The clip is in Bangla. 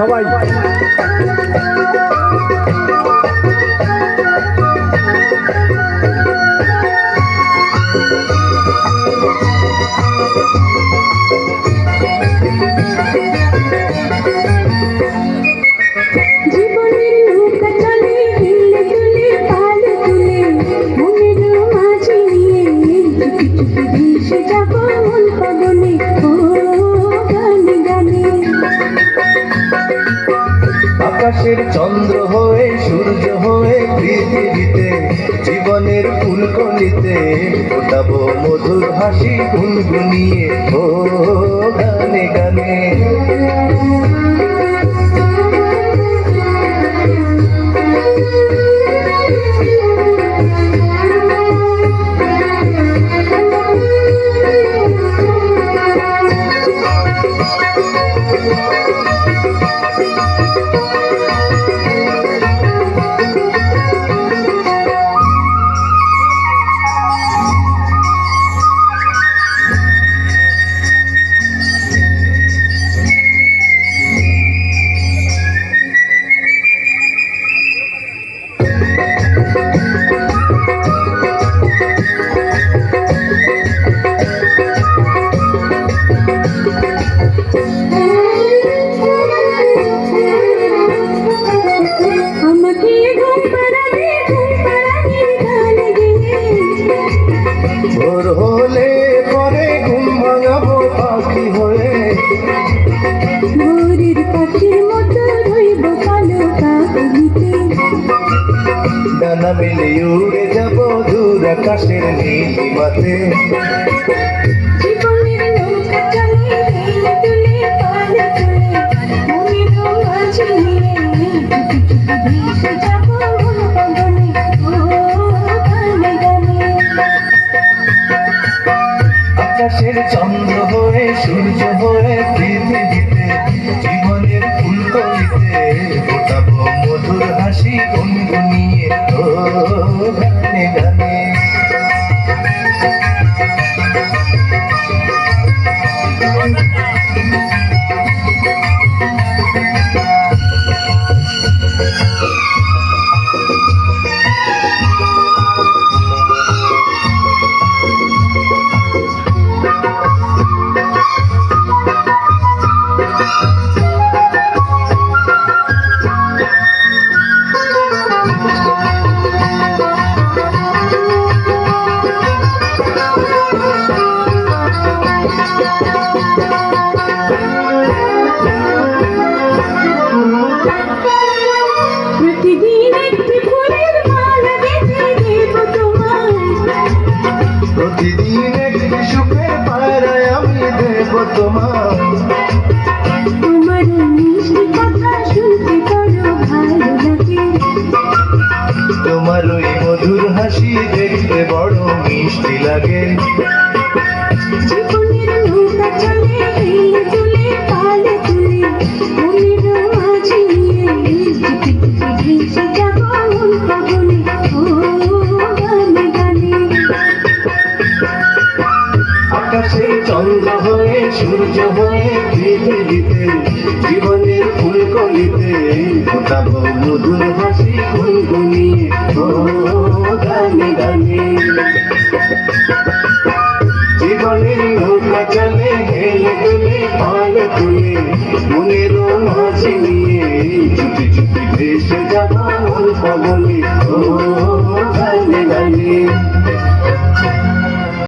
সবাই। আকাশের চন্দ্র হয়ে সূর্য হয়ে পৃথিবীতে জীবনের ফুলকলিতে ফোটাবো মধুর হাসি গুনগুনিয়ে ও গানে গানে। ভোর হলে পরে ঘুম ভাঙাবো পাখি হয়ে, ভোরের পাখির মতো রইব কালো কাকলিতে। ডানা মেলে উড়ে যাব দূর আকাশের নীলিমাতে। জীবনের নৌকা চলে হেলে দুলে পালে চলে, মনের মাঝে নিয়ে ভেসে যাব গগনে ও গানে গানে। আকাশের চন্দ্র হয়ে সূর্য হয়ে পৃথিবীতে জীবনের ফুলকলিতে ফোটাবো মধুর হাসি গুনগুনিয়ে ও গানে গানে। প্রতিদিন একটি ফুলের মালা গেঁথে দেব তোমায়, প্রতিদিন একটি সুখের পায়রায় আমি দেব তোমার। তোমার মিষ্টি কথা শুনতে বড় ভালো লাগে, তোমার ওই মধুর হাসি দেখতে বড় মিষ্টি লাগে। জীবনের নৌকা চলে হেলে দুলে পালে তুলে, মনের মাঝে নিয়ে ভেসে যাব গগনে ও গানে গানে। আকাশের চন্দ্র হয়ে সূর্য হয়ে পৃথিবীতে জীবনের ফুলকলিতে ফোটাবো মধুর হাসি গুনগুনিয়ে ও গানে গানে। জীবনের নৌকা চলে হেলে দুলে পালে তুলে, মনের মাঝে নিয়ে চুপি চুপি ভেসে যাব গগনে ও